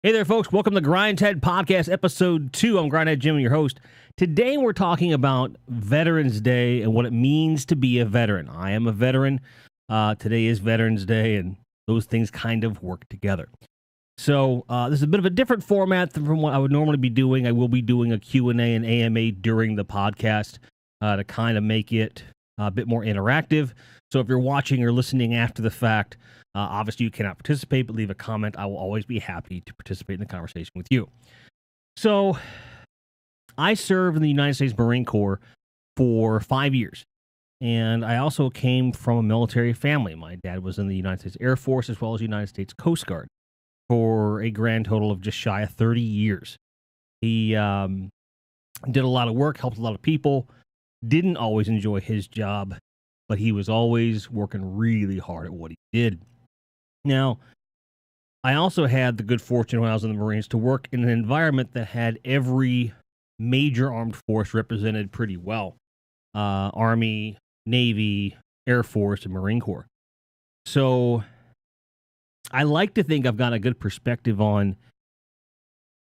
Hey there, folks. Welcome to Grindhead Podcast, Episode 2. I'm Grindhead Jim, your host. Today, we're talking about Veterans Day and what it means to be a veteran. I am a veteran. Today is Veterans Day, and those things kind of work together. So, this is a bit of a different format from what I would normally be doing. I will be doing a Q&A and AMA during the podcast to kind of make it a bit more interactive. So, if you're watching or listening after the fact, obviously, you cannot participate, but leave a comment. I will always be happy to participate in the conversation with you. So, I served in the United States Marine Corps for 5 years, and I also came from a military family. My dad was in the United States Air Force as well as the United States Coast Guard for a grand total of just shy of 30 years. He did a lot of work, helped a lot of people, didn't always enjoy his job, but he was always working really hard at what he did. Now, I also had the good fortune when I was in the Marines to work in an environment that had every major armed force represented pretty well. Army, Navy, Air Force, and Marine Corps. So I like to think I've got a good perspective on,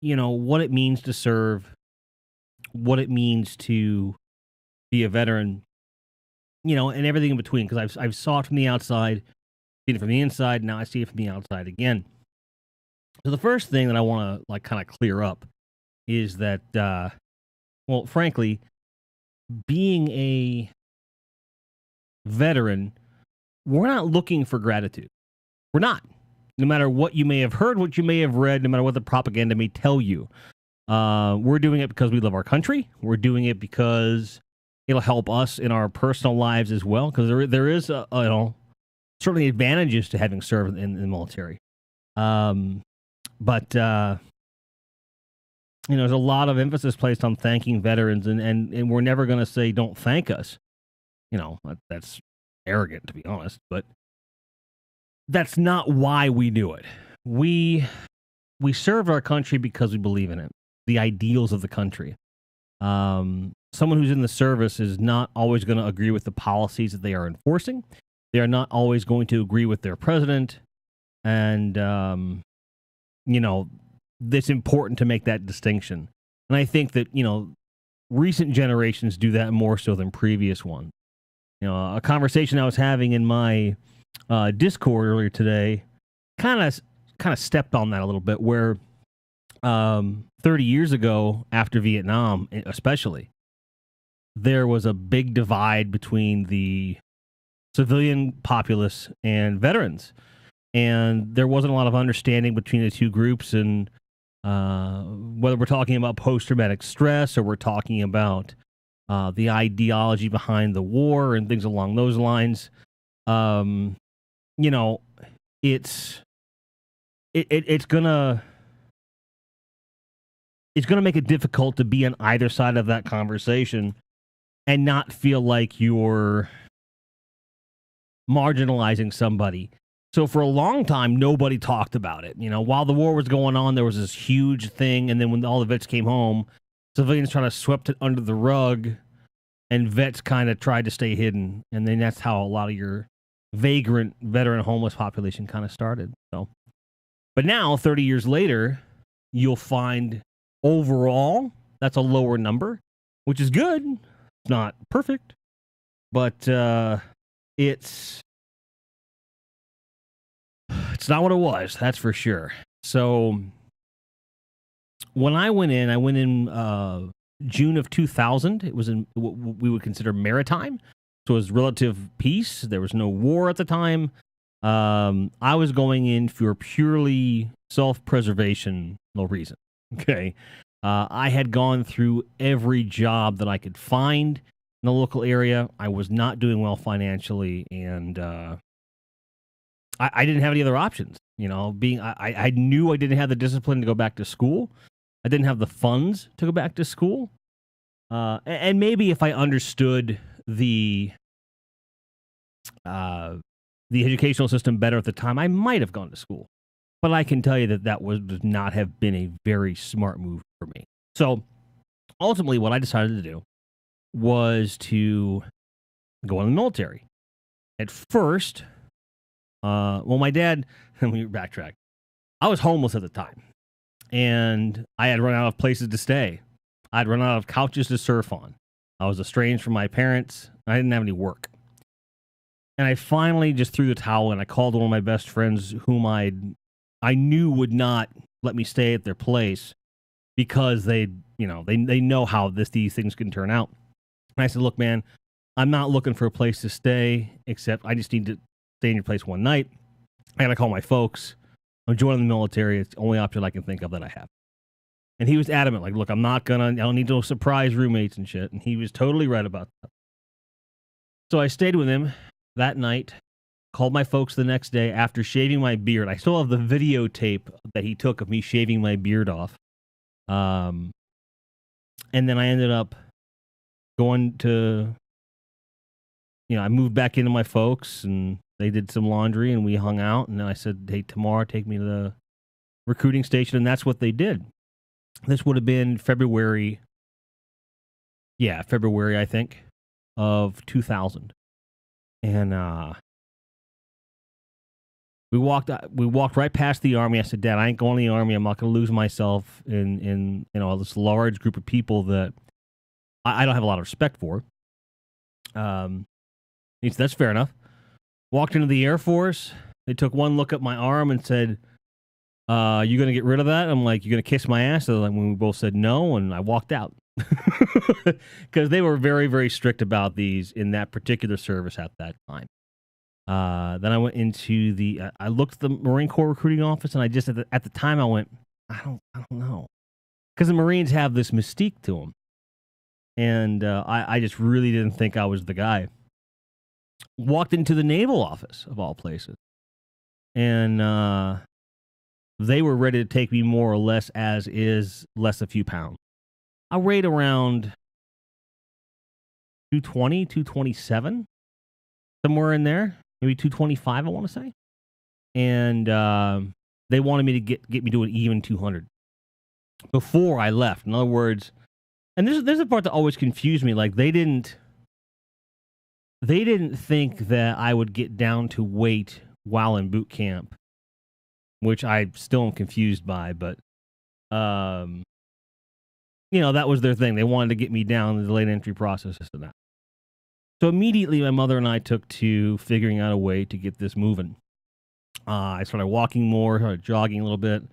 what it means to serve, what it means to be a veteran, and everything in between, because I've saw it from the outside, seen it from the inside, now I see it from the outside again. So the first thing that I want to kind of clear up is that, frankly, being a veteran, we're not looking for gratitude. We're not. No matter what you may have heard, what you may have read, no matter what the propaganda may tell you, we're doing it because we love our country. We're doing it because it'll help us in our personal lives as well, because there is certainly advantages to having served in the military. But there's a lot of emphasis placed on thanking veterans, and we're never going to say don't thank us. That's arrogant, to be honest, but that's not why we do it. We serve our country because we believe in it, the ideals of the country. Someone who's in the service is not always going to agree with the policies that they are enforcing. They are not always going to agree with their president. And, it's important to make that distinction. And I think that, recent generations do that more so than previous ones. A conversation I was having in my Discord earlier today kind of stepped on that a little bit, where 30 years ago, after Vietnam especially, there was a big divide between the civilian populace and veterans. And there wasn't a lot of understanding between the two groups. And whether we're talking about post-traumatic stress or we're talking about the ideology behind the war and things along those lines, it's gonna make it difficult to be on either side of that conversation and not feel like you're marginalizing somebody. So for a long time, nobody talked about it. While the war was going on, there was this huge thing. And then when all the vets came home, civilians trying to sweep it under the rug, and vets kind of tried to stay hidden. And then that's how a lot of your vagrant veteran homeless population kind of started. So, but now 30 years later, you'll find overall that's a lower number, which is good. It's not perfect, but it's not what it was, that's for sure. So when I went in June of 2000. It was in what we would consider maritime. So it was relative peace. There was no war at the time. I was going in for purely self-preservation, no reason. Okay. I had gone through every job that I could find in the local area. I was not doing well financially, and I didn't have any other options. I knew I didn't have the discipline to go back to school. I didn't have the funds to go back to school. And maybe if I understood the educational system better at the time, I might have gone to school. But I can tell you that would not have been a very smart move for me. So ultimately, what I decided to do was to go in the military. At first, my dad, let me backtrack. I was homeless at the time. and I had run out of places to stay. I'd run out of couches to surf on. I was estranged from my parents. I didn't have any work. And I finally just threw the towel in. I called one of my best friends whom I knew would not let me stay at their place because they know how these things can turn out. And I said, look, man, I'm not looking for a place to stay, except I just need to stay in your place one night. I got to call my folks. I'm joining the military. It's the only option I can think of that I have. And he was adamant, like, look, I don't need no surprise roommates and shit. And he was totally right about that. So I stayed with him that night, called my folks the next day after shaving my beard. I still have the videotape that he took of me shaving my beard off. And then I ended up going to, I moved back into my folks and they did some laundry and we hung out. And then I said, hey, tomorrow take me to the recruiting station. And that's what they did. This would have been February, I think, of 2000. And we walked right past the Army. I said, Dad, I ain't going to the Army. I'm not going to lose myself in this large group of people that I don't have a lot of respect for. He said, that's fair enough. Walked into the Air Force. They took one look at my arm and said, you going to get rid of that? I'm like, you going to kiss my ass? So when we both said no, and I walked out. Because they were very, very strict about these in that particular service at that time. Then I went into I looked at the Marine Corps recruiting office, and I just, at the time, I went, I don't know. Because the Marines have this mystique to them. And I just really didn't think I was the guy. Walked into the Naval office, of all places. And they were ready to take me more or less as is, less a few pounds. I weighed around 220, 227, somewhere in there. Maybe 225, I want to say. And they wanted me to get me to an even 200 before I left. In other words, and there's a part that always confused me. Like they didn't think that I would get down to weight while in boot camp, which I still am confused by. But that was their thing. They wanted to get me down the late entry process and that. So immediately, my mother and I took to figuring out a way to get this moving. I started walking more, started jogging a little bit,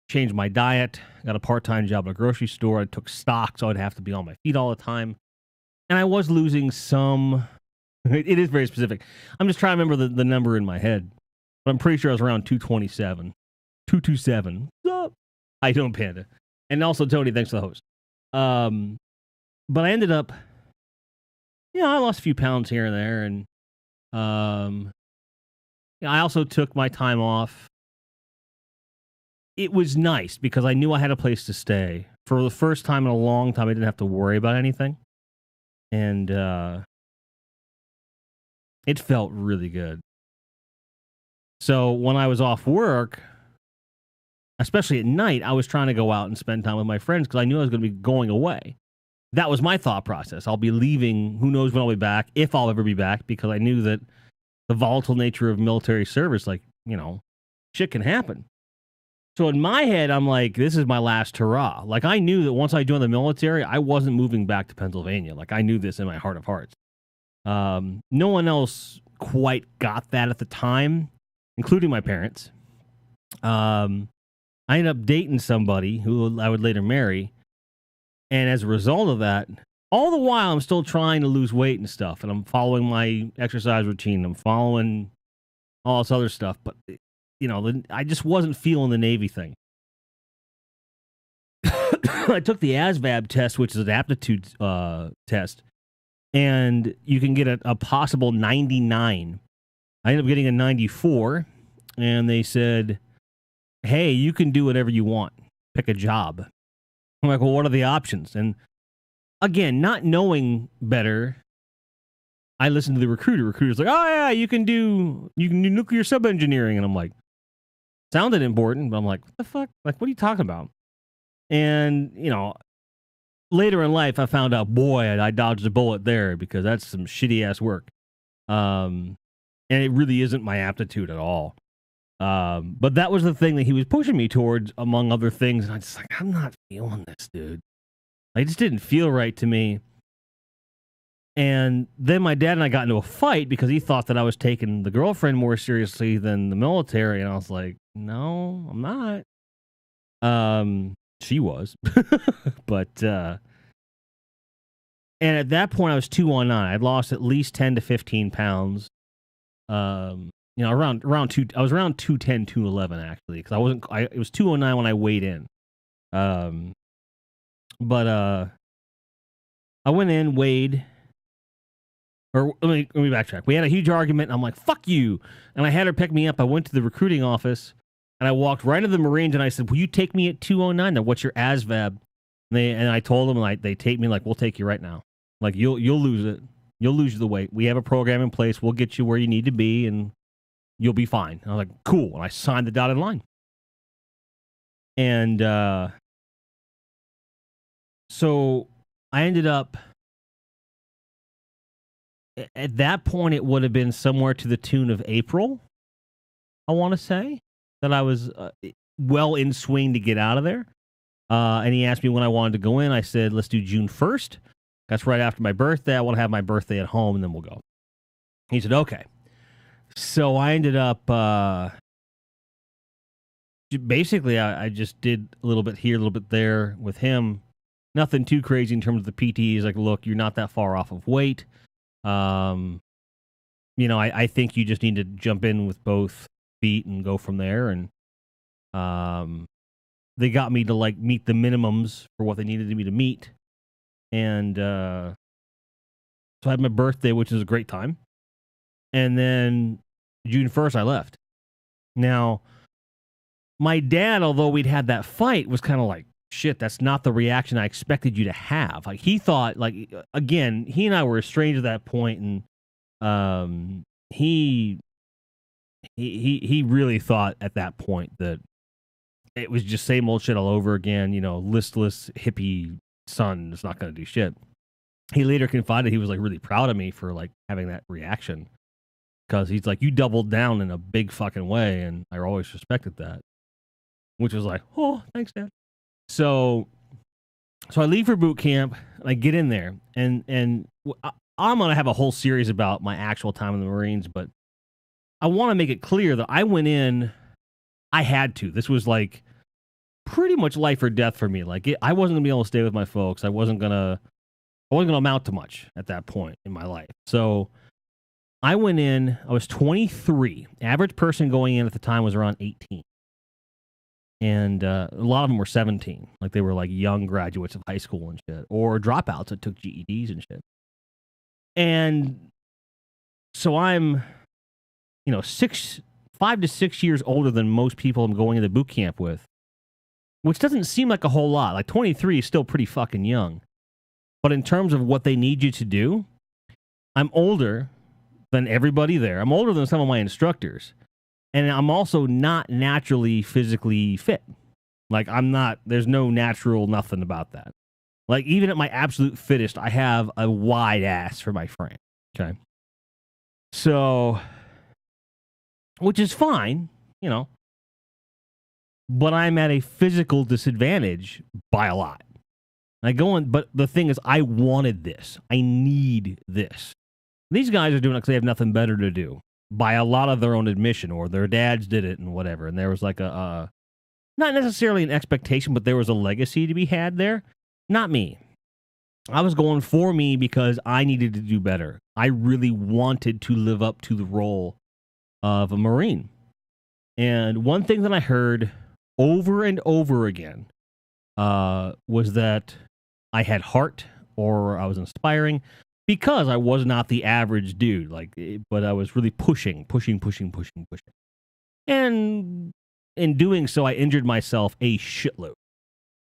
changed my diet, got a part-time job at a grocery store. I took stock, so I'd have to be on my feet all the time. And I was losing some. It is very specific. I'm just trying to remember the number in my head. But I'm pretty sure I was around 227. 227. What's up? I don't, Panda. And also, Tony, thanks for the host. But I ended up, I lost a few pounds here and there. And I also took my time off. It was nice because I knew I had a place to stay. For the first time in a long time, I didn't have to worry about anything. And it felt really good. So when I was off work, especially at night, I was trying to go out and spend time with my friends because I knew I was going to be going away. That was my thought process. I'll be leaving. Who knows when I'll be back, if I'll ever be back, because I knew that the volatile nature of military service, shit can happen. So in my head, I'm like, this is my last hurrah. Like, I knew that once I joined the military, I wasn't moving back to Pennsylvania. Like, I knew this in my heart of hearts. No one else quite got that at the time, including my parents. I ended up dating somebody who I would later marry. And as a result of that, all the while I'm still trying to lose weight and stuff. And I'm following my exercise routine. I'm following all this other stuff. But, I just wasn't feeling the Navy thing. I took the ASVAB test, which is an aptitude test. And you can get a possible 99. I ended up getting a 94. And they said, hey, you can do whatever you want. Pick a job. I'm like, well, what are the options? And again, not knowing better, I listened to the recruiter. Recruiter's like, oh yeah, you can do nuclear sub-engineering. And I'm like, sounded important, but I'm like, what the fuck? Like, what are you talking about? And, later in life, I found out, boy, I dodged a bullet there because that's some shitty ass work. And it really isn't my aptitude at all. But that was the thing that he was pushing me towards, among other things. And I just like, I'm not feeling this, dude. It just didn't feel right to me. And then my dad and I got into a fight because he thought that I was taking the girlfriend more seriously than the military. And I was like, no, I'm not. She was. But, and at that point I was 219. I'd lost at least 10 to 15 pounds. Around I was around 210, 211 actually, because it was 209 when I weighed in. But I went in, weighed, or let me backtrack. We had a huge argument, and I'm like, fuck you. And I had her pick me up. I went to the recruiting office, and I walked right into the Marines, and I said, will you take me at 209? Now, what's your ASVAB? And I told them, like, they take me, like, we'll take you right now. Like, you'll lose it. You'll lose the weight. We have a program in place. We'll get you where you need to be, and you'll be fine. And I was like, cool. And I signed the dotted line. And so I ended up, at that point, it would have been somewhere to the tune of April, I want to say, that I was well in swing to get out of there. And he asked me when I wanted to go in. I said, let's do June 1st. That's right after my birthday. I want to have my birthday at home, and then we'll go. He said, okay. So I ended up, basically, I just did a little bit here, a little bit there with him. Nothing too crazy in terms of the PT. He's like, look, you're not that far off of weight. I think you just need to jump in with both feet and go from there. And they got me to, like, meet the minimums for what they needed me to meet. And so I had my birthday, which is a great time. And then June 1st, I left. Now, my dad, although we'd had that fight, was kind of like, shit, that's not the reaction I expected you to have. Like, he thought, like, again, he and I were estranged at that point, and he really thought at that point that it was just same old shit all over again, listless hippie son is not going to do shit. He later confided he was, like, really proud of me for, like, having that reaction, because he's like, you doubled down in a big fucking way, and I always respected that, which was like, oh, thanks, Dad. So I leave for boot camp, and I get in there, and I'm going to have a whole series about my actual time in the Marines, but I want to make it clear that I went in, I had to. This was, like, pretty much life or death for me. Like, I wasn't going to be able to stay with my folks. I wasn't going to amount to much at that point in my life. So I went in, I was 23. Average person going in at the time was around 18. And a lot of them were 17. Like, they were, like, young graduates of high school and shit, or dropouts that took GEDs and shit. And so I'm, 5 to 6 years older than most people I'm going into boot camp with, which doesn't seem like a whole lot. Like, 23 is still pretty fucking young. But in terms of what they need you to do, I'm older than everybody there. I'm older than some of my instructors. And I'm also not naturally physically fit. Like, there's no natural nothing about that. Like, even at my absolute fittest, I have a wide ass for my frame. Okay. So, which is fine, but I'm at a physical disadvantage by a lot. I go in, but the thing is, I wanted this. I need this. These guys are doing it because they have nothing better to do, by a lot of their own admission, or their dads did it and whatever. And there was like not necessarily an expectation, but there was a legacy to be had there. Not me. I was going for me because I needed to do better. I really wanted to live up to the role of a Marine. And one thing that I heard over and over again was that I had heart, or I was inspiring, because I was not the average dude, but I was really pushing. And in doing so, I injured myself a shitload.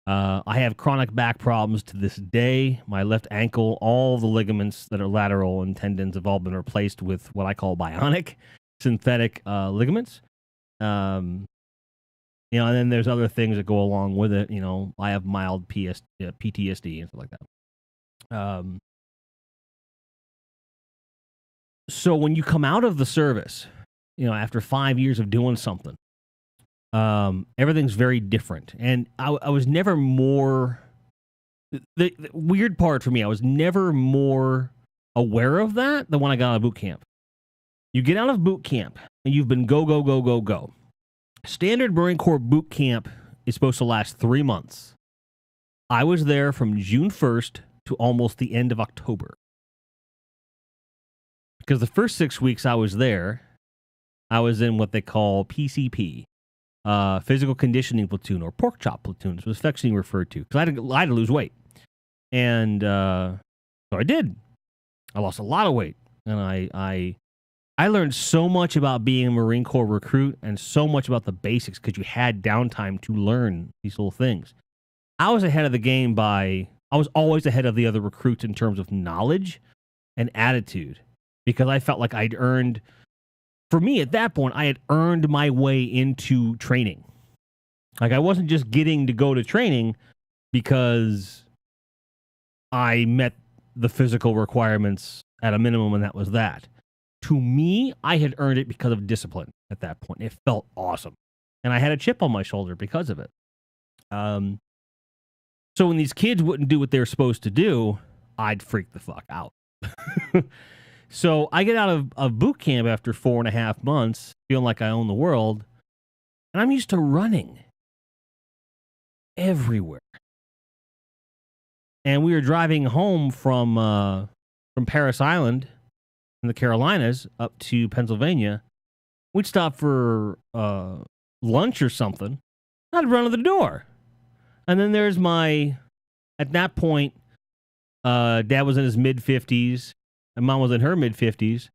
I have chronic back problems to this day. My left ankle, all the ligaments that are lateral and tendons have all been replaced with what I call bionic synthetic ligaments. And then there's other things that go along with it. I have mild PTSD and stuff like that. So when you come out of the service, after 5 years of doing something, Everything's very different. And I was never more. The weird part for me, I was never more aware of that than when I got out of boot camp. You get out of boot camp and you've been go, go, go, go, go. Standard Marine Corps boot camp is supposed to last 3 months. I was there from June 1st to almost the end of October. Because the first 6 weeks I was there, I was in what they call PCP, physical conditioning platoon, or pork chop platoon, was affectionately referred to, because I had to lose weight. And so I did. I lost a lot of weight. And I learned so much about being a Marine Corps recruit and so much about the basics because you had downtime to learn these little things. I was ahead of the game I was always ahead of the other recruits in terms of knowledge and attitude because I felt like I'd earned, for me at that point, I had earned my way into training. Like I wasn't just getting to go to training because I met the physical requirements at a minimum and that was that. To me, I had earned it because of discipline at that point. It felt awesome. And I had a chip on my shoulder because of it. So when these kids wouldn't do what they were supposed to do, I'd freak the fuck out. So I get out of boot camp after 4.5 months, feeling like I own the world. And I'm used to running everywhere. And we were driving home from Paris Island in the Carolinas up to Pennsylvania. We'd stop for lunch or something. I'd run to the door. And then there's at that point, Dad was in his mid-50s, and Mom was in her mid-50s,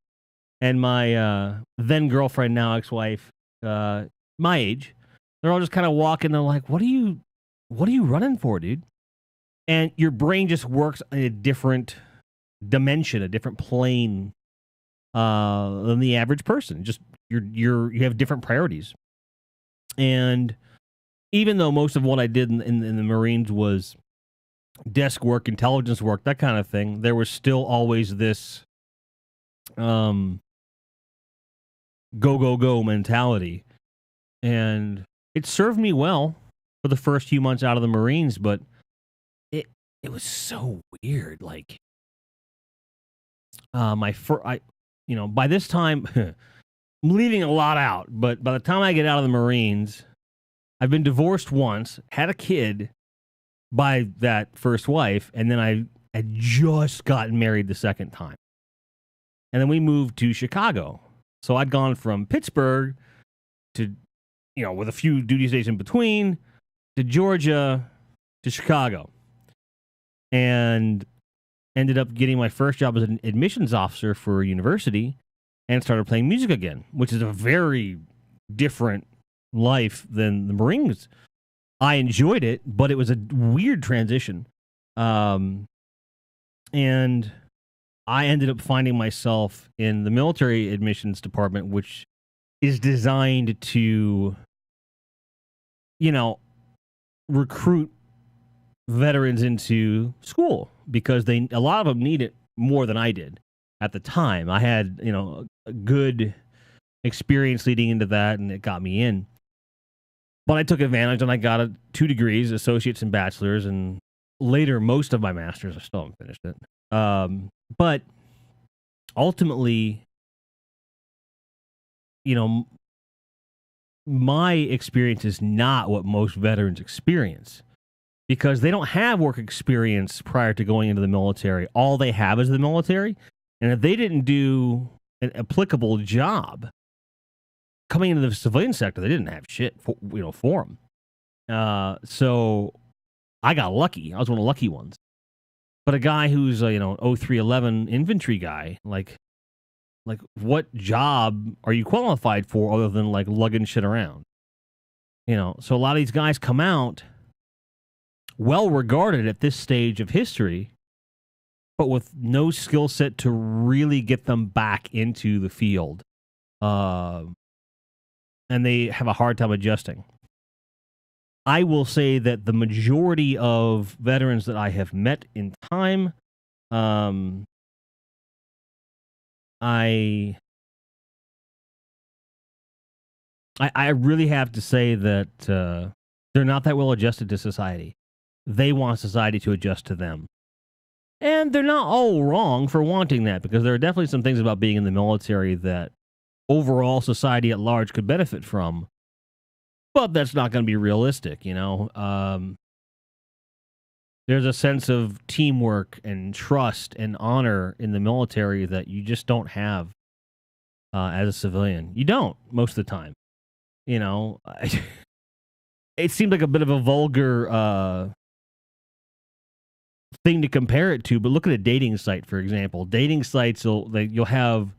and my then girlfriend, now ex-wife, my age, they're all just kind of walking. They're like, "What are you running for, dude?" And your brain just works in a different dimension, a different plane than the average person. Just you have different priorities. And even though most of what I did in the Marines was desk work, intelligence work, that kind of thing, there was still always this go, go, go mentality. And it served me well for the first few months out of the Marines, but it was so weird. Like, by this time, I'm leaving a lot out, but by the time I get out of the Marines, I've been divorced once, had a kid by that first wife, and then I had just gotten married the second time. And then we moved to Chicago. So I'd gone from Pittsburgh to, with a few duty stations in between, to Georgia, to Chicago. And ended up getting my first job as an admissions officer for a university and started playing music again, which is a very different life than the Marines. I enjoyed it, but it was a weird transition. And I ended up finding myself in the military admissions department, which is designed to, recruit veterans into school because a lot of them need it more than I did at the time. I had, a good experience leading into that, and it got me in. But I took advantage, and I got 2 degrees, associates and bachelors, and later most of my masters. I still haven't finished it. But ultimately, my experience is not what most veterans experience because they don't have work experience prior to going into the military. All they have is the military. And if they didn't do an applicable job coming into the civilian sector, they didn't have shit for them. So I got lucky. I was one of the lucky ones. But a guy who's 0311 infantry guy, like what job are you qualified for other than like lugging shit around? So a lot of these guys come out well regarded at this stage of history, but with no skill set to really get them back into the field. And they have a hard time adjusting. I will say that the majority of veterans that I have met in time, I I really have to say that they're not that well adjusted to society. They want society to adjust to them. And they're not all wrong for wanting that, because there are definitely some things about being in the military that overall society at large could benefit from. But that's not going to be realistic, you know? There's a sense of teamwork and trust and honor in the military that you just don't have as a civilian. You don't, most of the time. You know, it seemed like a bit of a vulgar thing to compare it to, but look at a dating site, for example. Dating sites, you'll have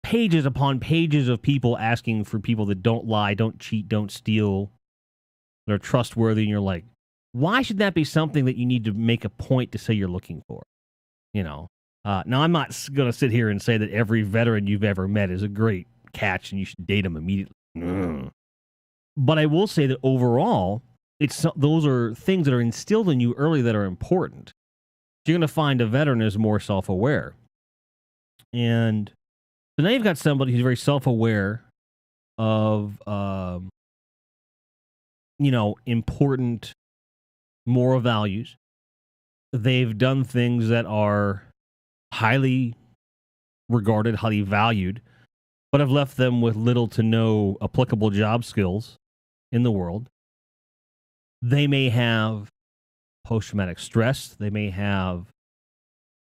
pages upon pages of people asking for people that don't lie, don't cheat, don't steal, that are trustworthy, and you're like, why should that be something that you need to make a point to say you're looking for? You know, now I'm not going to sit here and say that every veteran you've ever met is a great catch and you should date them immediately. But I will say that overall, those are things that are instilled in you early that are important. You're going to find a veteran is more self-aware. And so now you've got somebody who's very self-aware of, important moral values. They've done things that are highly regarded, highly valued, but have left them with little to no applicable job skills in the world. They may have post-traumatic stress. They may have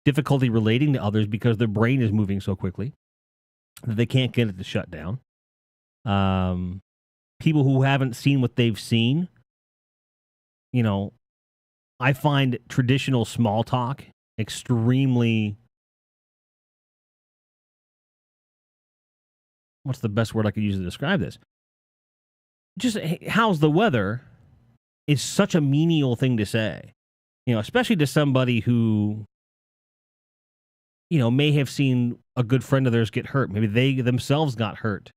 difficulty relating to others because their brain is moving so quickly that they can't get it to shut down. People who haven't seen what they've seen, I find traditional small talk extremely, what's the best word I could use to describe this? Just, hey, how's the weather is such a menial thing to say, especially to somebody who, may have seen a good friend of theirs get hurt. Maybe they themselves got hurt.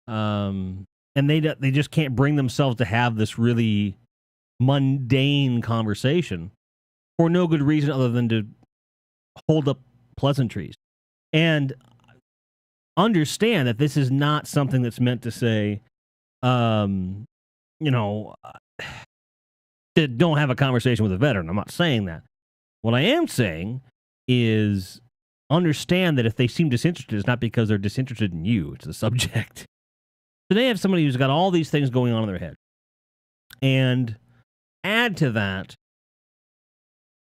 And they just can't bring themselves to have this really mundane conversation for no good reason other than to hold up pleasantries. And understand that this is not something that's meant to say, don't have a conversation with a veteran. I'm not saying that. What I am saying is understand that if they seem disinterested, it's not because they're disinterested in you. It's the subject. So they have somebody who's got all these things going on in their head. And add to that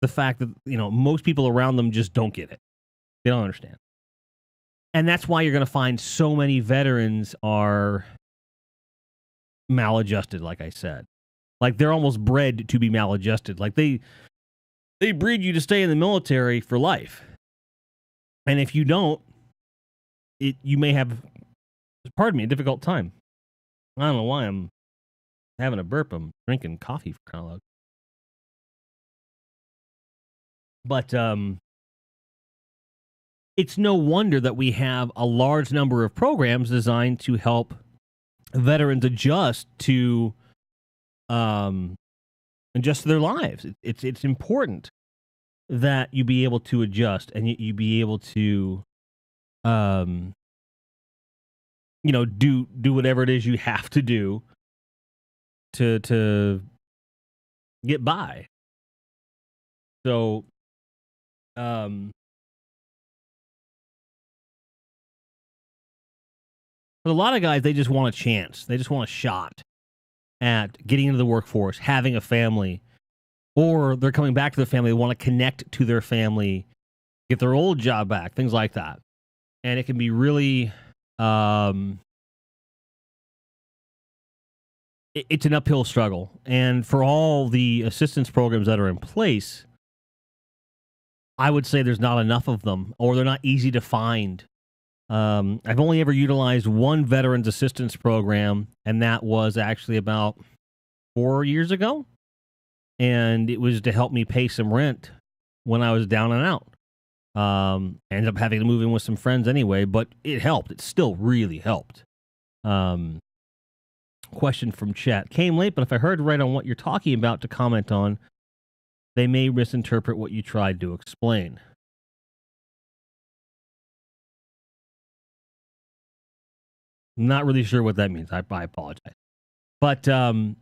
the fact that, most people around them just don't get it. They don't understand. And that's why you're going to find so many veterans are maladjusted, like I said. Like they're almost bred to be maladjusted. Like they breed you to stay in the military for life. And if you don't, you may have, a difficult time. I don't know why I'm having a burp. I'm drinking coffee for crying out loud. But it's no wonder that we have a large number of programs designed to help veterans adjust to their lives. It's important that you be able to adjust and you be able to do whatever it is you have to do to get by. So but a lot of guys, they just want a chance. They just want a shot at getting into the workforce, having a family, or they're coming back to their family. They want to connect to their family, get their old job back, things like that. And it can be really, it's an uphill struggle. And for all the assistance programs that are in place, I would say there's not enough of them, or they're not easy to find. I've only ever utilized one veterans assistance program, and that was actually about 4 years ago. And it was to help me pay some rent when I was down and out. Ended up having to move in with some friends anyway, but it helped. It still really helped. Question from chat. Came late, but if I heard right on what you're talking about to comment on, they may misinterpret what you tried to explain. Not really sure what that means. I apologize. But, so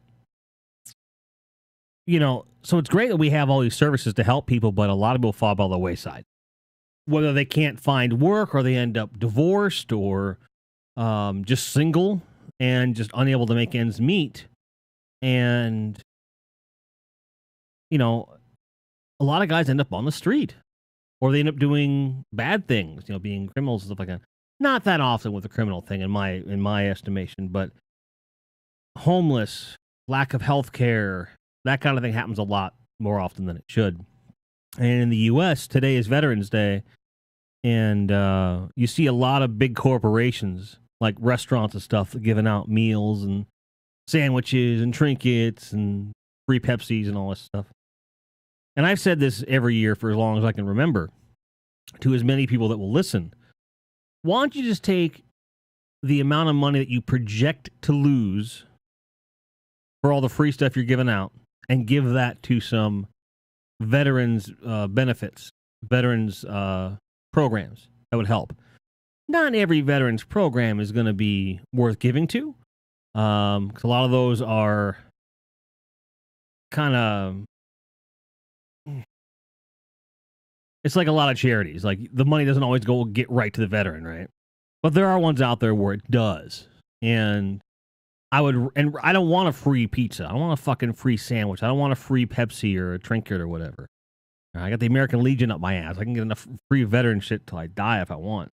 it's great that we have all these services to help people, but a lot of people fall by the wayside. Whether they can't find work or they end up divorced or just single and just unable to make ends meet. And, a lot of guys end up on the street or they end up doing bad things, being criminals and stuff like that. Not that often with the criminal thing in my estimation, but homeless, lack of health care, that kind of thing happens a lot more often than it should. And in the U.S., today is Veterans Day, and you see a lot of big corporations, like restaurants and stuff, giving out meals and sandwiches and trinkets and free Pepsis and all this stuff. And I've said this every year for as long as I can remember to as many people that will listen. Why don't you just take the amount of money that you project to lose for all the free stuff you're giving out and give that to some veterans benefits, veterans programs that would help. Not every veterans program is going to be worth giving to, because a lot of those are kind of, it's like a lot of charities. Like the money doesn't always get right to the veteran, right? But there are ones out there where it does. And I don't want a free pizza. I don't want a fucking free sandwich. I don't want a free Pepsi or a trinket or whatever. I got the American Legion up my ass. I can get enough free veteran shit till I die if I want.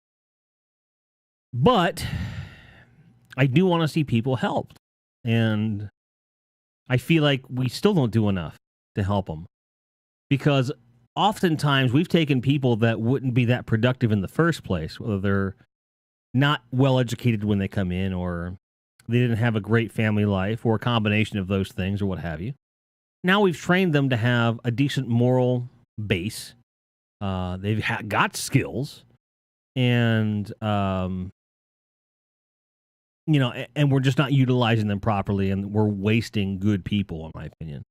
But I do want to see people helped. And I feel like we still don't do enough to help them. Because oftentimes we've taken people that wouldn't be that productive in the first place, whether they're not well educated when they come in or they didn't have a great family life or a combination of those things or what have you. Now we've trained them to have a decent moral base. They've got skills and, and we're just not utilizing them properly and we're wasting good people, in my opinion.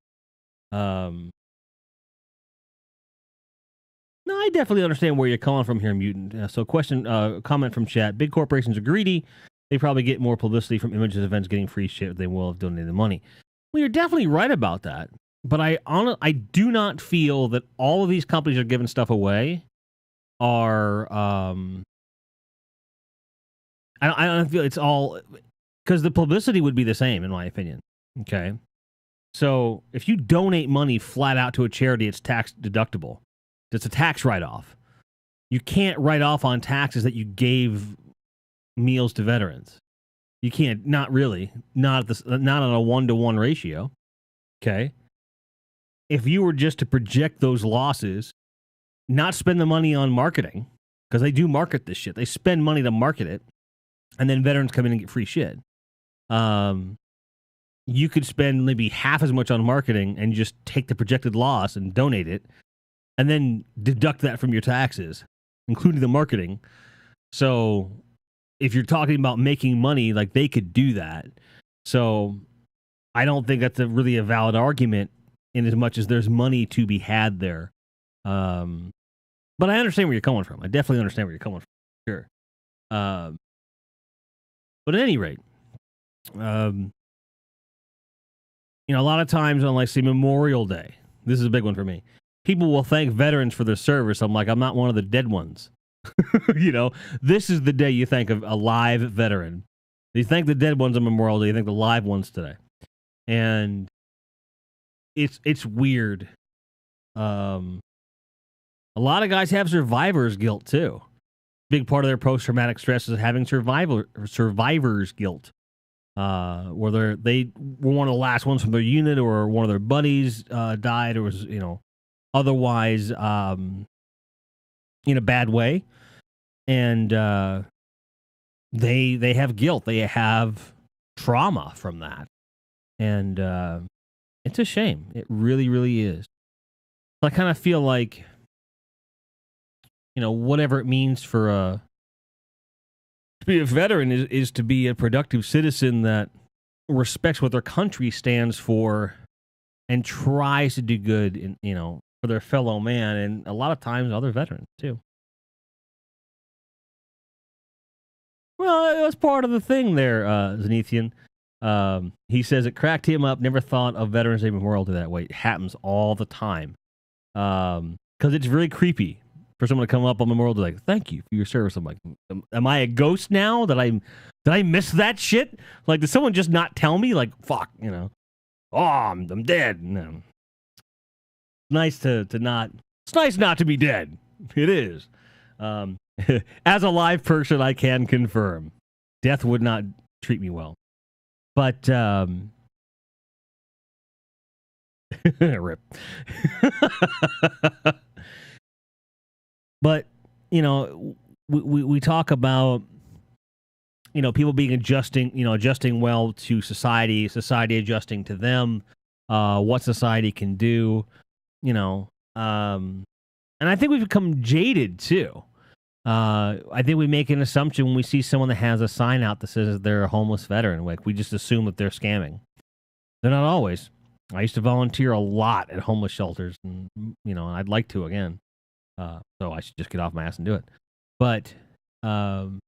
No, I definitely understand where you're coming from here, Mutant. Comment from chat. Big corporations are greedy. They probably get more publicity from images of events getting free shit they will have donated the money. Well, you're definitely right about that. But I do not feel that all of these companies are giving stuff away are, I don't feel it's all, because the publicity would be the same, in my opinion. Okay. So if you donate money flat out to a charity, it's tax deductible. It's a tax write-off. You can't write off on taxes that you gave meals to veterans. You can't, not really, not on a 1-to-1 ratio. Okay. If you were just to project those losses, not spend the money on marketing, because they do market this shit. They spend money to market it, and then veterans come in and get free shit. You could spend maybe half as much on marketing and just take the projected loss and donate it, and then deduct that from your taxes, including the marketing. So if you're talking about making money, like, they could do that. So I don't think that's really a valid argument in as much as there's money to be had there. But I understand where you're coming from. I definitely understand where you're coming from. Sure. But at any rate, a lot of times on, like, say, Memorial Day, this is a big one for me. People will thank veterans for their service. I'm like, I'm not one of the dead ones. This is the day you thank a live veteran. You thank the dead ones on Memorial Day. You thank the live ones today. And it's weird. A lot of guys have survivor's guilt too. Big part of their post-traumatic stress is having survivor's guilt. Whether they were one of the last ones from their unit or one of their buddies died or was, otherwise in a bad way. And they have guilt. They have trauma from that. And it's a shame. It really, really is. I kind of feel like, whatever it means for to be a veteran is to be a productive citizen that respects what their country stands for and tries to do good in, for their fellow man, and a lot of times other veterans too. Well, it was part of the thing there, Zenithian. He says it cracked him up. Never thought of Veterans Day Memorial Day that way. It happens all the time. Because it's very creepy for someone to come up on Memorial Day like, "Thank you for your service." I'm like, am I a ghost now? Did I miss that shit? Like, did someone just not tell me? Like, fuck, oh, I'm dead. No. Nice to not. It's nice not to be dead. It is. As a live person, I can confirm death would not treat me well. But rip. But we talk about people being adjusting well to society adjusting to them, what society can do, and I think we've become jaded too. I think we make an assumption when we see someone that has a sign out that says they're a homeless veteran. Like, we just assume that they're scamming. They're not always. I used to volunteer a lot at homeless shelters, and I'd like to again. So I should just get off my ass and do it. But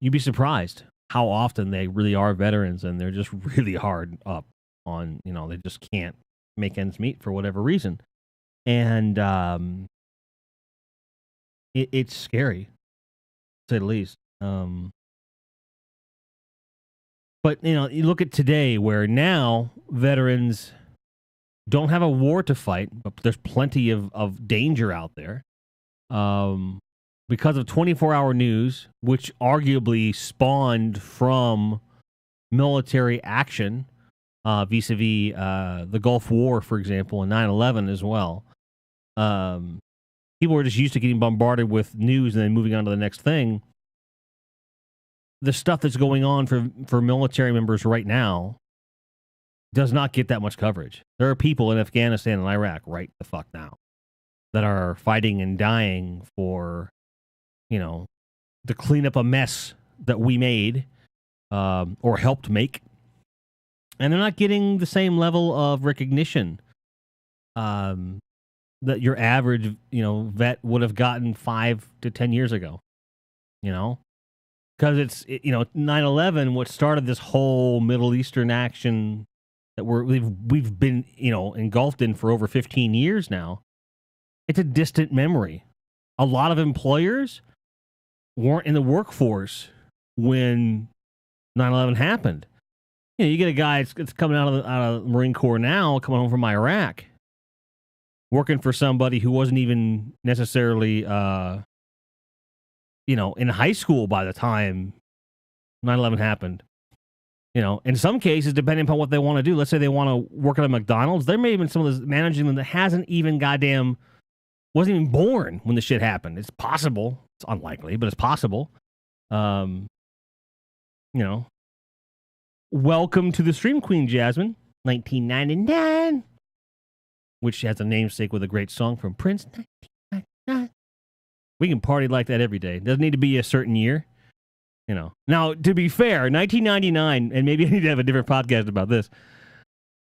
you'd be surprised how often they really are veterans, and they're just really hard up on, they just can't make ends meet for whatever reason. And it's scary, to say the least. But you look at today, where now veterans don't have a war to fight, but there's plenty of danger out there, because of 24-hour news, which arguably spawned from military action, vis-a-vis the Gulf War, for example, and 9/11 as well. People are just used to getting bombarded with news and then moving on to the next thing. The stuff that's going on for military members right now does not get that much coverage. There are people in Afghanistan and Iraq right the fuck now that are fighting and dying for, to clean up a mess that we made, or helped make. And they're not getting the same level of recognition that your average, vet would have gotten 5 to 10 years ago, because it's 9/11, what started this whole Middle Eastern action that we've been engulfed in for over 15 years now. It's a distant memory. A lot of employers weren't in the workforce when 9/11 happened. You get a guy that's coming out of the Marine Corps now, coming home from Iraq, working for somebody who wasn't even necessarily, in high school by the time 9/11 happened. In some cases, depending upon what they want to do, let's say they want to work at a McDonald's, there may have been some of this managing them that wasn't even born when the shit happened. It's possible. It's unlikely, but it's possible. Welcome to the Stream Queen, Jasmine, 1999, which has a namesake with a great song from Prince, 1999. We can party like that every day. It doesn't need to be a certain year. Now, to be fair, 1999, and maybe I need to have a different podcast about this,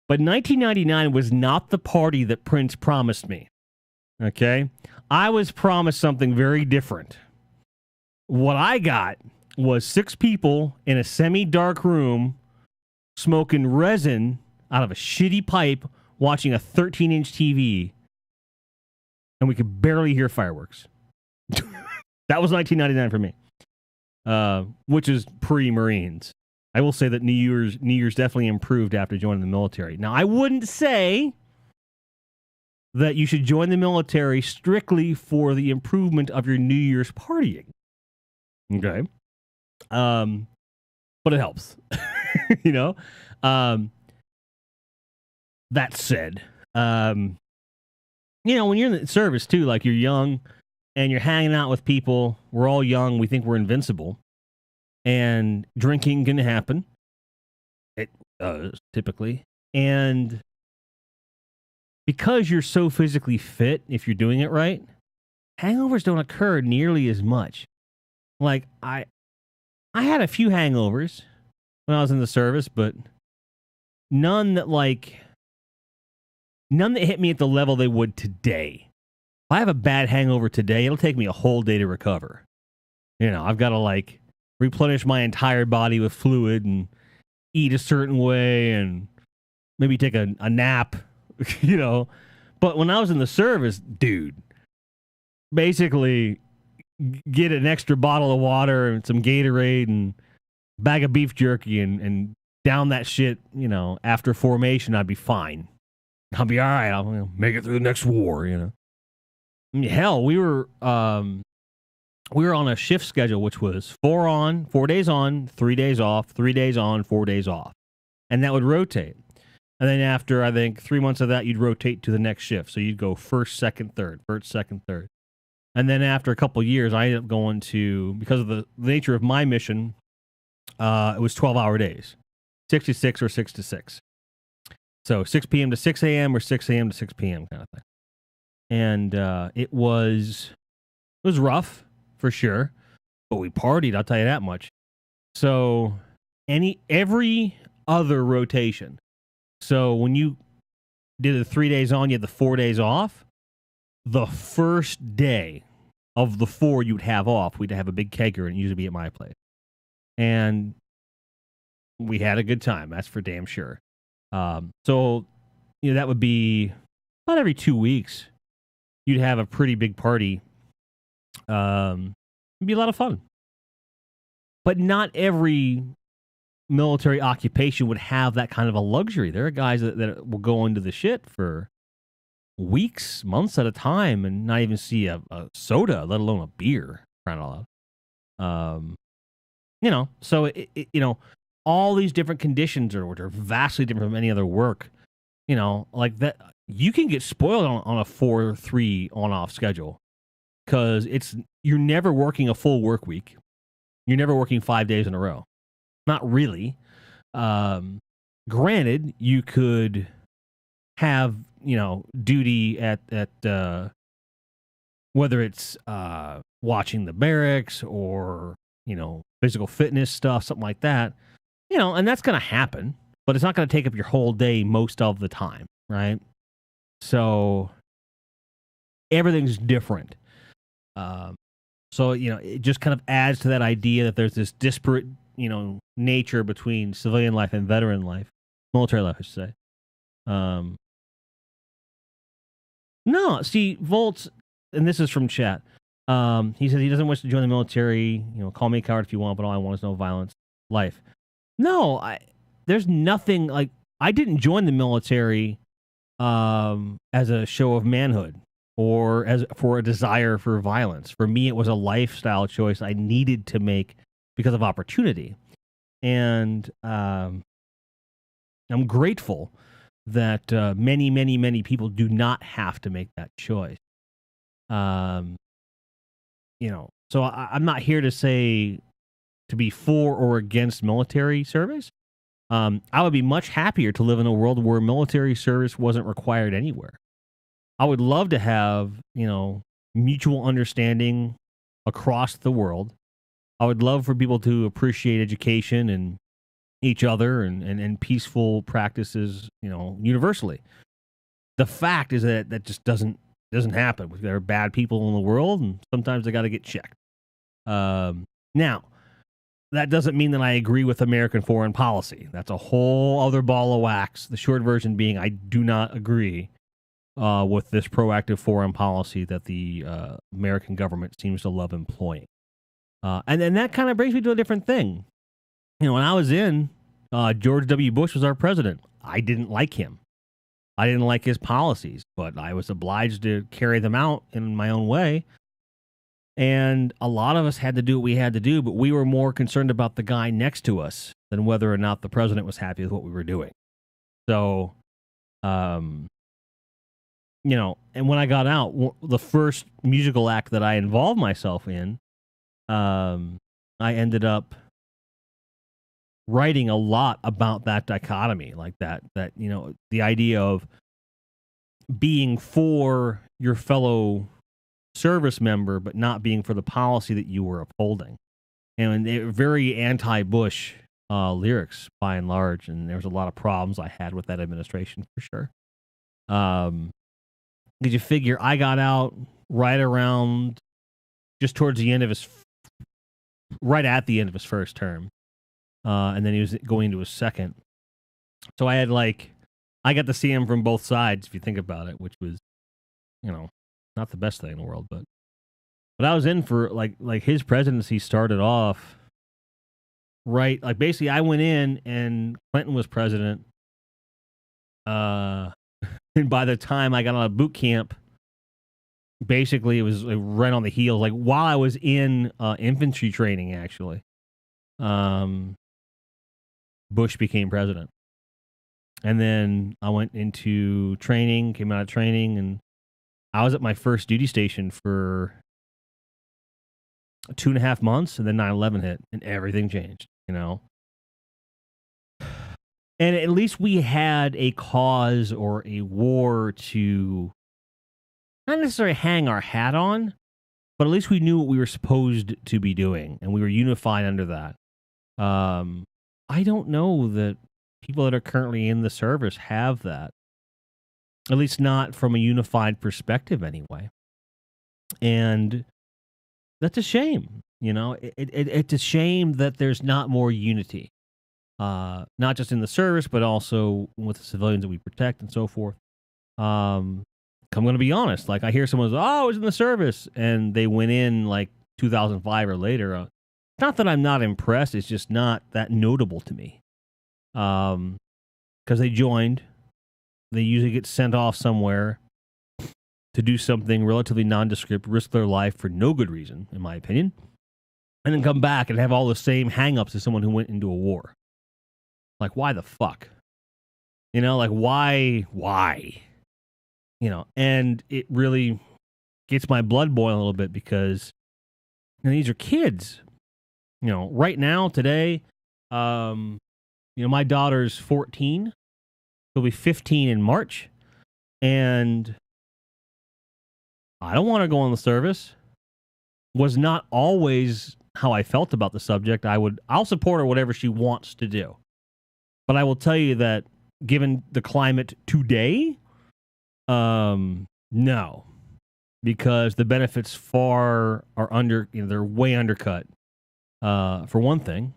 but 1999 was not the party that Prince promised me. Okay? I was promised something very different. What I got was 6 people in a semi-dark room smoking resin out of a shitty pipe, watching a 13-inch TV, and we could barely hear fireworks. That was 1999 for me, which is pre-Marines. I will say that New Year's definitely improved after joining the military. Now, I wouldn't say that you should join the military strictly for the improvement of your New Year's partying. Okay. But it helps. That said, when you're in the service too, like, you're young and you're hanging out with people, we're all young, we think we're invincible, and drinking can happen. It does, typically. And because you're so physically fit, if you're doing it right, hangovers don't occur nearly as much. Like, I had a few hangovers when I was in the service, but none that hit me at the level they would today. If I have a bad hangover today, it'll take me a whole day to recover. I've got to replenish my entire body with fluid and eat a certain way and maybe take a nap, you know. But when I was in the service, dude, basically get an extra bottle of water and some Gatorade and bag of beef jerky and down that shit, you know, after formation, I'd be fine. I'll be all right. I'll make it through the next war, you know. I mean, hell, we were on a shift schedule, which was 4 days on, 3 days off, 3 days on, 4 days off. And that would rotate. And then after, I think, 3 months of that, you'd rotate to the next shift. So you'd go first, second, third, first, second, third. And then after a couple of years, I ended up going to, because of the nature of my mission, it was 12-hour days, 6 to 6 or 6 to 6. So 6 p.m. to 6 a.m. or 6 a.m. to 6 p.m. kind of thing. And it was rough for sure, but we partied. I'll tell you that much. So every other rotation. So when you did the 3 days on, you had the 4 days off. The first day of the 4 you'd have off, we'd have a big kegger and it'd usually be at my place. And we had a good time. That's for damn sure. So, you know, that would be about every 2 weeks. You'd have a pretty big party. It'd be a lot of fun. But not every military occupation would have that kind of a luxury. There are guys that will go into the shit for weeks, months at a time and not even see a soda, let alone a beer. Crying out loud. You know, so, you know, all these different conditions are vastly different from any other work. You know, like that, you can get spoiled on a 4-3 on-off schedule because you're never working a full work week. You're never working 5 days in a row. Not really. Granted, you could have, you know, duty at whether it's watching the barracks or, you know, physical fitness stuff, something like that. You know, and that's going to happen, but it's not going to take up your whole day most of the time, right? So everything's different. So, you know, it just kind of adds to that idea that there's this disparate, you know, nature between civilian life and veteran life, military life, I should say. No, see, Volts, and this is from chat. He says he doesn't wish to join the military. You know, call me a coward if you want, but all I want is no violence. Life. No, there's nothing like I didn't join the military as a show of manhood or as for a desire for violence. For me, it was a lifestyle choice I needed to make because of opportunity. And I'm grateful that many, many, many people do not have to make that choice. You know, so I'm not here to say to be for or against military service. I would be much happier to live in a world where military service wasn't required anywhere. I would love to have, you know, mutual understanding across the world. I would love for people to appreciate education and each other and peaceful practices, you know, universally. The fact is that just doesn't happen. There are bad people in the world, and sometimes they got to get checked. Now, that doesn't mean that I agree with American foreign policy. That's a whole other ball of wax. The short version being I do not agree with this proactive foreign policy that the American government seems to love employing. And then that kind of brings me to a different thing. You know, when I was in, George W. Bush was our president. I didn't like him. I didn't like his policies, but I was obliged to carry them out in my own way. And a lot of us had to do what we had to do, but we were more concerned about the guy next to us than whether or not the president was happy with what we were doing. So, you know, and when I got out, the first musical act that I involved myself in, I ended up writing a lot about that dichotomy, like that, you know, the idea of being for your fellow service member, but not being for the policy that you were upholding. And they were very anti-Bush lyrics by and large, and there was a lot of problems I had with that administration for sure. Did you figure I got out right around just towards the end of his right at the end of his first term. And then he was going into his second. So I got to see him from both sides, if you think about it, which was, not the best thing in the world, but I was in for like his presidency started off right. Like basically I went in and Clinton was president. And by the time I got out of boot camp, basically it was right on the heels. Like while I was in infantry training, actually, Bush became president. And then I went into training, came out of training, and I was at my first duty station for 2.5 months, and then 9/11 hit, and everything changed, And at least we had a cause or a war to not necessarily hang our hat on, but at least we knew what we were supposed to be doing, and we were unified under that. I don't know that people that are currently in the service have that. At least not from a unified perspective, anyway. And that's a shame. It's a shame that there's not more unity, not just in the service, but also with the civilians that we protect and so forth. I'm going to be honest. Like I hear someone's, I was in the service, and they went in like 2005 or later. Not that I'm not impressed. It's just not that notable to me. Because they joined. They usually get sent off somewhere to do something relatively nondescript, risk their life for no good reason, in my opinion, and then come back and have all the same hang-ups as someone who went into a war. Like, why the fuck? Like, why? And it really gets my blood boiling a little bit because these are kids. Right now, today, my daughter's 14. She'll be 15 in March. And I don't want to go on the service. Was not always how I felt about the subject. I'll support her whatever she wants to do. But I will tell you that given the climate today, no. Because the benefits are they're way undercut. For one thing.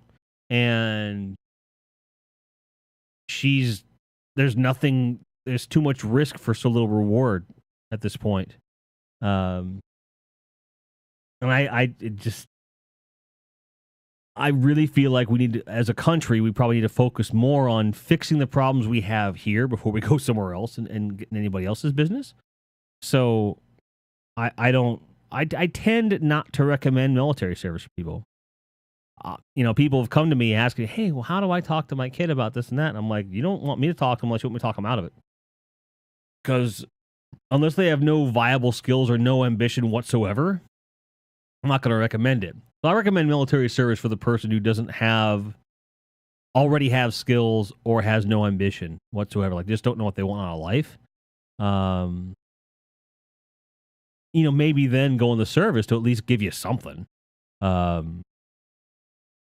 And there's too much risk for so little reward at this point. And I really feel like we need to, as a country, we probably need to focus more on fixing the problems we have here before we go somewhere else and get in anybody else's business. So I tend not to recommend military service for people. People have come to me asking, hey, well, how do I talk to my kid about this and that? And I'm like, you don't want me to talk to them unless you want me to talk them out of it. Because unless they have no viable skills or no ambition whatsoever, I'm not going to recommend it. So I recommend military service for the person who doesn't already have skills or has no ambition whatsoever. Like, just don't know what they want out of life. Maybe then go in the service to at least give you something.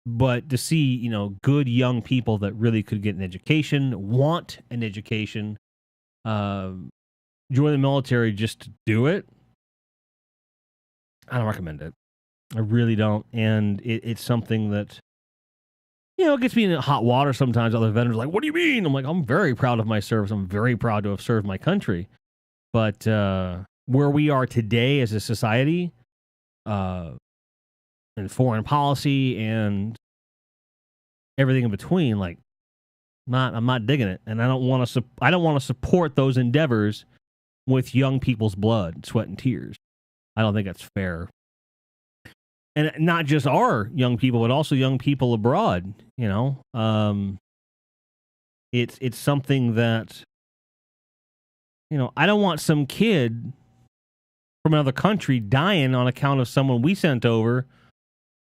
But to see, good young people that really could get an education, want an education, join the military just to do it, I don't recommend it. I really don't. And it's something that, it gets me in hot water sometimes. Other veterans are like, what do you mean? I'm like, I'm very proud of my service. I'm very proud to have served my country. But where we are today as a society, and foreign policy and everything in between, like, I'm not digging it, and I don't want to support those endeavors with young people's blood, sweat, and tears. I don't think that's fair, and not just our young people, but also young people abroad. It's something that I don't want some kid from another country dying on account of someone we sent over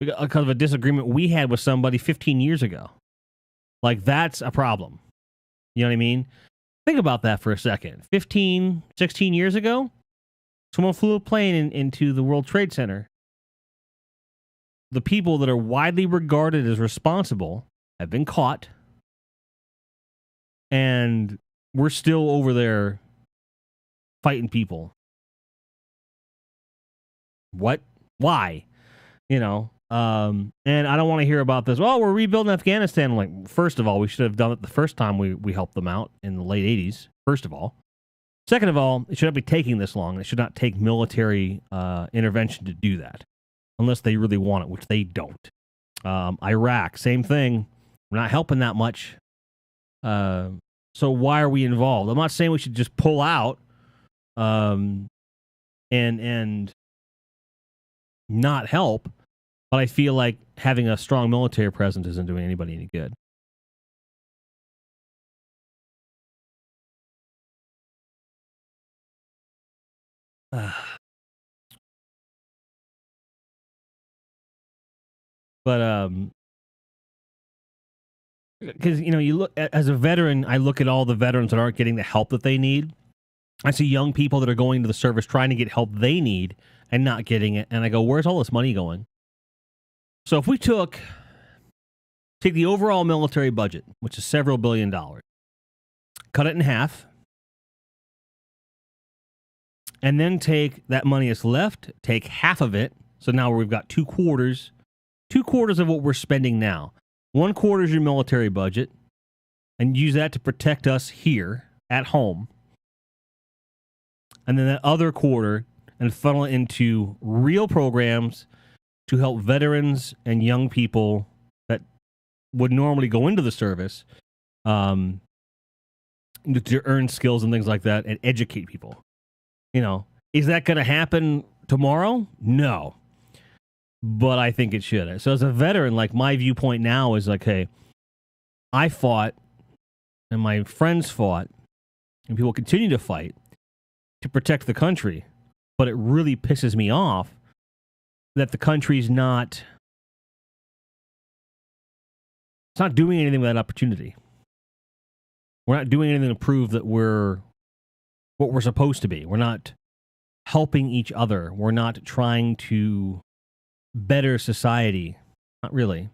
because of a disagreement we had with somebody 15 years ago. Like, that's a problem. You know what I mean? Think about that for a second. 15, 16 years ago, someone flew a plane into the World Trade Center. The people that are widely regarded as responsible have been caught. And we're still over there fighting people. What? Why? And I don't want to hear about this. Oh, we're rebuilding Afghanistan. I'm like, first of all, we should have done it the first time we helped them out in the late 80s, first of all. Second of all, it should not be taking this long. It should not take military intervention to do that, unless they really want it, which they don't. Iraq, same thing. We're not helping that much. So why are we involved? I'm not saying we should just pull out and not help, but I feel like having a strong military presence isn't doing anybody any good. But because you look as a veteran, I look at all the veterans that aren't getting the help that they need. I see young people that are going to the service trying to get help they need and not getting it, and I go, where's all this money going? So if we take the overall military budget, which is several $billion, cut it in half, and then take that money that's left, take half of it, so now we've got two quarters of what we're spending now. 1/4 is your military budget, and use that to protect us here at home. And then that other quarter, and funnel it into real programs to help veterans and young people that would normally go into the service to earn skills and things like that and educate people. Is that going to happen tomorrow? No. But I think it should. So as a veteran, like, my viewpoint now is like, hey, I fought and my friends fought and people continue to fight to protect the country. But it really pisses me off that the country's not doing anything with that opportunity. We're not doing anything to prove that we're what we're supposed to be. We're not helping each other. We're not trying to better society. Not really.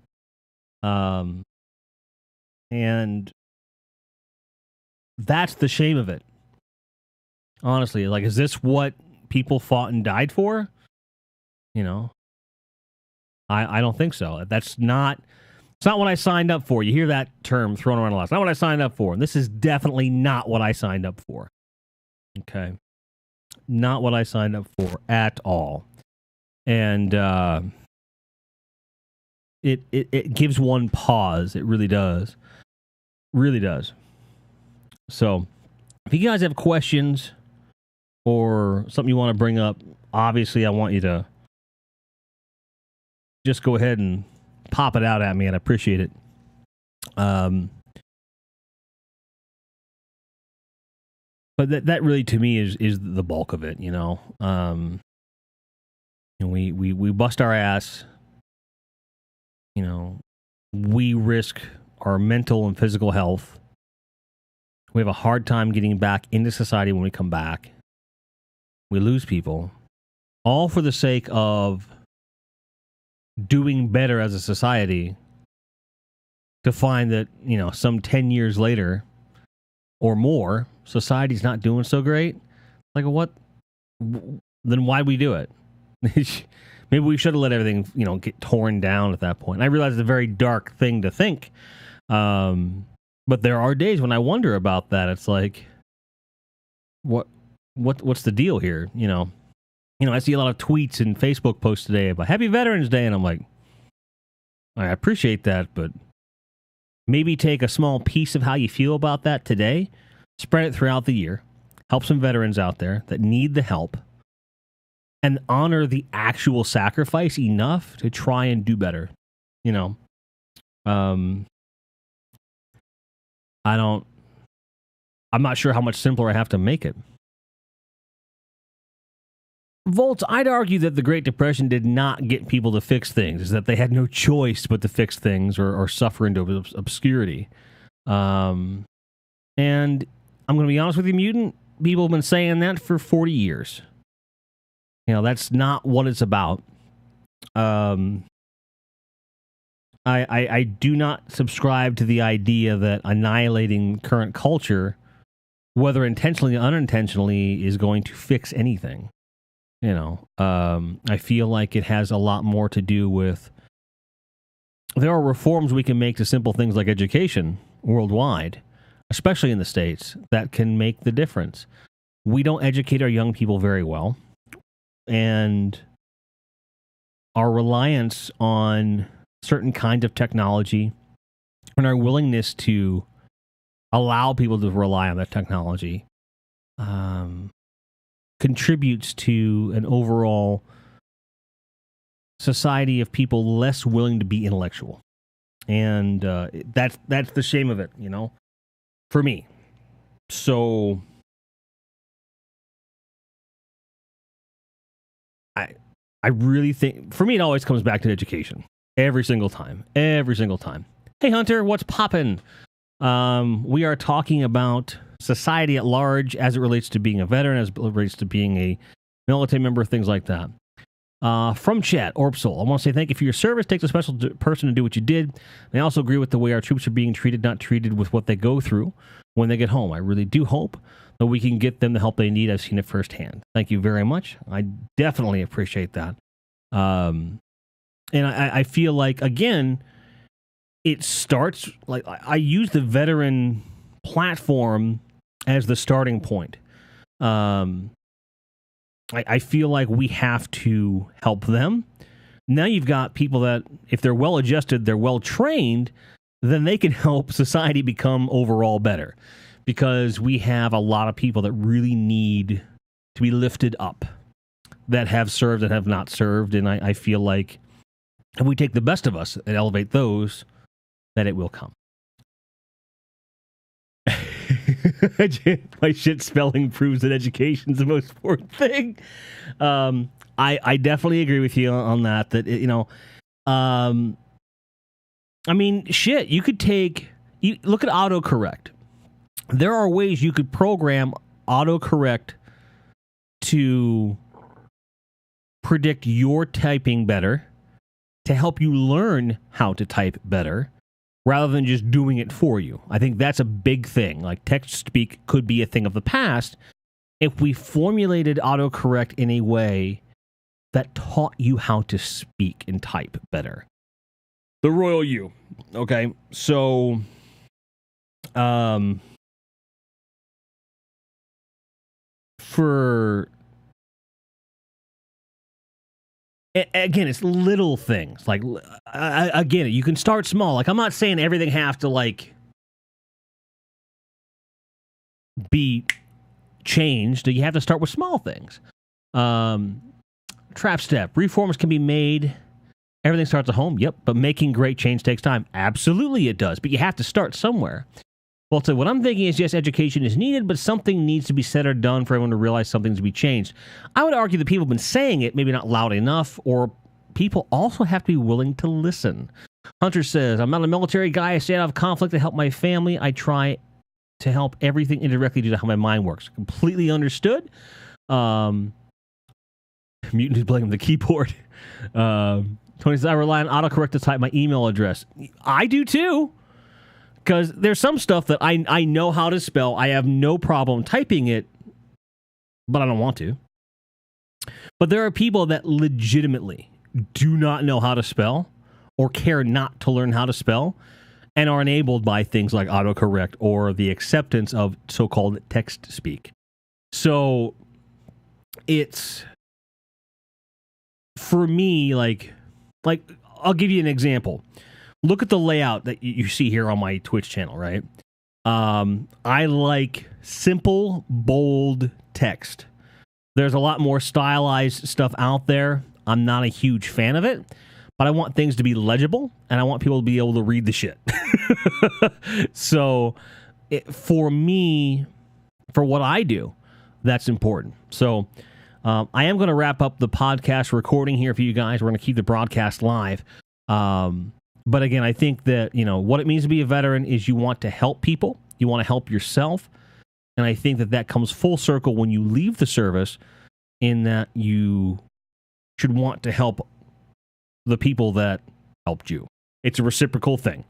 And that's the shame of it. Honestly, like, is this what people fought and died for? I don't think so. It's not what I signed up for. You hear that term thrown around a lot. It's not what I signed up for. And this is definitely not what I signed up for. Okay. Not what I signed up for at all. And it gives one pause. It really does. Really does. So if you guys have questions or something you want to bring up, obviously I want you to just go ahead and pop it out at me, and I appreciate it. But that really, to me, is the bulk of it. We bust our ass. We risk our mental and physical health. We have a hard time getting back into society when we come back. We lose people, all for the sake of doing better as a society, to find that, some 10 years later or more, society's not doing so great. Like, what? Then why'd we do it? Maybe we should have let everything, get torn down at that point. And I realize it's a very dark thing to think. But there are days when I wonder about that. It's like, what's the deal here? I see a lot of tweets and Facebook posts today about Happy Veterans Day, and I'm like, I appreciate that, but maybe take a small piece of how you feel about that today, spread it throughout the year, help some veterans out there that need the help, and honor the actual sacrifice enough to try and do better. I'm not sure how much simpler I have to make it. Volts, I'd argue that the Great Depression did not get people to fix things, is that they had no choice but to fix things or suffer into obscurity. And I'm going to be honest with you, Mutant, people have been saying that for 40 years. That's not what it's about. I do not subscribe to the idea that annihilating current culture, whether intentionally or unintentionally, is going to fix anything. I feel like it has a lot more to do with there are reforms we can make to simple things like education worldwide, especially in the States, that can make the difference. We don't educate our young people very well, and our reliance on certain kinds of technology and our willingness to allow people to rely on that technology contributes to an overall society of people less willing to be intellectual. And that's the shame of it, for me. So I really think, for me, it always comes back to education. Every single time. Hey, Hunter, what's poppin'? We are talking about society at large as it relates to being a veteran, as it relates to being a military member, things like that. From chat, Orpsol, I want to say thank you for your service. It takes a special person to do what you did. And I also agree with the way our troops are being treated, not treated with what they go through when they get home. I really do hope that we can get them the help they need. I've seen it firsthand. Thank you very much. I definitely appreciate that. And I feel like, again, it starts, like, I use the veteran platform as the starting point. I feel like we have to help them. Now you've got people that, if they're well-adjusted, they're well-trained, then they can help society become overall better. Because we have a lot of people that really need to be lifted up, that have served and have not served. And I feel like if we take the best of us and elevate those, that it will come. My shit spelling proves that education's the most important thing. I definitely agree with you on that. I mean, shit, you could look at autocorrect. There are ways you could program autocorrect to predict your typing better, to help you learn how to type better, rather than just doing it for you. I think that's a big thing. Like, text speak could be a thing of the past if we formulated autocorrect in a way that taught you how to speak and type better. The royal you. Okay, so again, it's little things. Like, again, you can start small. Like, I'm not saying everything have to, like, be changed. You have to start with small things. Trap step. Reforms can be made. Everything starts at home. Yep. But making great change takes time. Absolutely it does. But you have to start somewhere. Well, so what I'm thinking is, yes, education is needed, but something needs to be said or done for everyone to realize something's to be changed. I would argue that people have been saying it, maybe not loud enough, or people also have to be willing to listen. Hunter says, I'm not a military guy. I stay out of conflict to help my family. I try to help everything indirectly due to how my mind works. Completely understood. Mutant is blaming the keyboard. Tony says, I rely on autocorrect to type my email address. I do too. Because there's some stuff that I know how to spell. I have no problem typing it, but I don't want to. But there are people that legitimately do not know how to spell or care not to learn how to spell and are enabled by things like autocorrect or the acceptance of so-called text speak. So it's, for me, like I'll give you an example. Look at the layout that you see here on my Twitch channel, right? I like simple, bold text. There's a lot more stylized stuff out there. I'm not a huge fan of it, but I want things to be legible, and I want people to be able to read the shit. So, for me, for what I do, that's important. So, I am going to wrap up the podcast recording here for you guys. We're going to keep the broadcast live. But again, I think that, what it means to be a veteran is you want to help people. You want to help yourself. And I think that comes full circle when you leave the service, in that you should want to help the people that helped you. It's a reciprocal thing.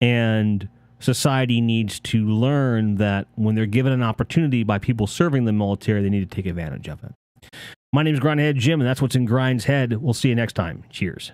And society needs to learn that when they're given an opportunity by people serving the military, they need to take advantage of it. My name is Grindhead Jim, and that's what's in Grind's head. We'll see you next time. Cheers.